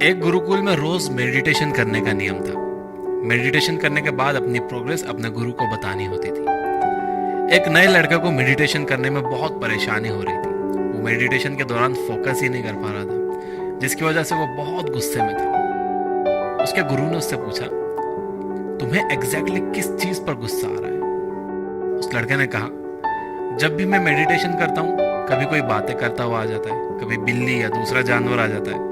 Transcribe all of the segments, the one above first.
एक गुरुकुल में रोज मेडिटेशन करने का नियम था। मेडिटेशन करने के बाद अपनी प्रोग्रेस अपने गुरु को बतानी होती थी। एक नए लड़के को मेडिटेशन करने में बहुत परेशानी हो रही थी। वो मेडिटेशन के दौरान फोकस ही नहीं कर पा रहा था, जिसकी वजह से वो बहुत गुस्से में था। उसके गुरु ने उससे पूछा, तुम्हें एग्जैक्टली किस चीज पर गुस्सा आ रहा है? उस लड़के ने कहा, जब भी मैं मेडिटेशन करता हूँ, कभी कोई बातें करता हुआ आ जाता है, कभी बिल्ली या दूसरा जानवर आ जाता है।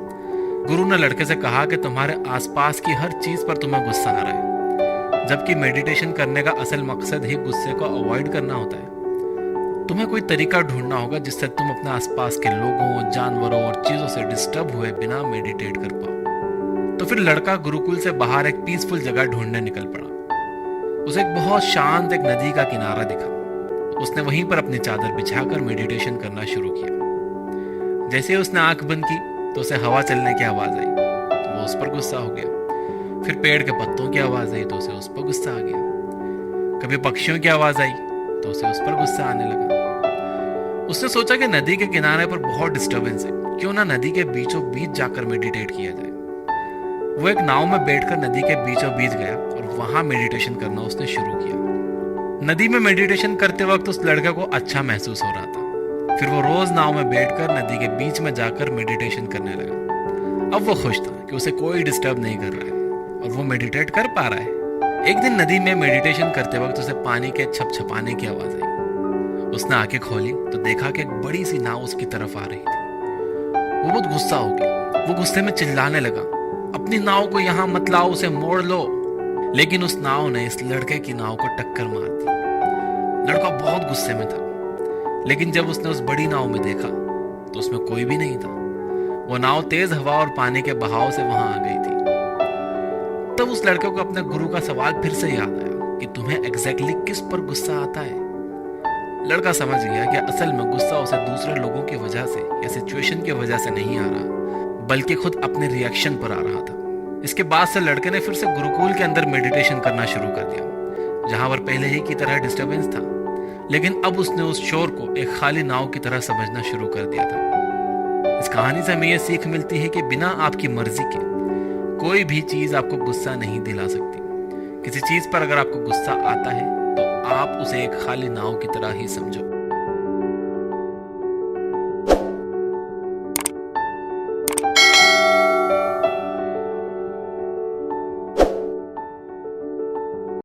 गुरु ने लड़के से कहा कि तुम्हारे आसपास की हर चीज पर तुम्हें गुस्सा आ रहा है, जबकि मेडिटेशन करने का असल मकसद ही गुस्से को अवॉइड करना होता है। तुम्हें कोई तरीका ढूंढना होगा जिससे तुम अपने आसपास के लोगों, जानवरों और चीजों से डिस्टर्ब हुए बिना मेडिटेट कर पाओ। तो फिर लड़का गुरुकुल से बाहर एक पीसफुल जगह ढूंढने निकल पड़ा। उसे एक बहुत शांत एक नदी का किनारा दिखा। उसने वहीं पर अपनी चादर बिछाकर मेडिटेशन करना शुरू किया। जैसे ही उसने आंख बंद की तो उसे हवा चलने की आवाज आई, तो वो उस पर गुस्सा हो गया। फिर पेड़ के पत्तों की आवाज आई तो उसे उस पर गुस्सा आ गया। कभी पक्षियों की आवाज आई तो उसे उस पर गुस्सा आने लगा। उसने सोचा कि नदी के किनारे पर बहुत डिस्टरबेंस है, क्यों ना नदी के बीचों बीच जाकर मेडिटेट किया जाए। वो एक नाव में बैठकर नदी के बीचों बीच गया और वहां मेडिटेशन करना उसने शुरू किया। नदी में मेडिटेशन करते वक्त उस लड़के को अच्छा महसूस हो रहा था। फिर वो रोज नाव में बैठकर नदी के बीच में जाकर मेडिटेशन करने लगा। अब वो खुश था कि उसे कोई डिस्टर्ब नहीं कर रहा है और वो मेडिटेट कर पा रहा है। एक दिन नदी में मेडिटेशन करते वक्त उसे पानी के छपछपाने की आवाज आई। उसने आंखें खोली तो देखा कि एक बड़ी सी नाव उसकी तरफ आ रही थी। वो बहुत गुस्सा हो गया। वो गुस्से में चिल्लाने लगा, अपनी नाव को यहाँ मत लाओ, उसे मोड़ लो। लेकिन उस नाव ने इस लड़के की नाव को टक्कर मार दी। लड़का बहुत गुस्से में था, लेकिन जब उसने उस बड़ी नाव में देखा तो उसमें कोई भी नहीं था। वो नाव तेज हवा और पानी के बहाव से वहां आ गई थी। तब उस लड़के को अपने गुरु का सवाल फिर से याद आया कि तुम्हें एग्जैक्टली किस पर गुस्सा आता है। लड़का समझ गया कि असल में गुस्सा उसे दूसरे लोगों की वजह से या सिचुएशन की वजह से नहीं आ रहा, बल्कि खुद अपने रिएक्शन पर आ रहा था। इसके बाद से लड़के ने फिर से गुरुकुल के अंदर मेडिटेशन करना शुरू कर दिया, जहां पर पहले ही की तरह डिस्टरबेंस था, लेकिन अब उसने उस शोर को एक खाली नाव की तरह समझना शुरू कर दिया था। इस कहानी से हमें यह सीख मिलती है कि बिना आपकी मर्जी के कोई भी चीज आपको गुस्सा नहीं दिला सकती। किसी चीज पर अगर आपको गुस्सा आता है तो आप उसे एक खाली नाव की तरह ही समझो।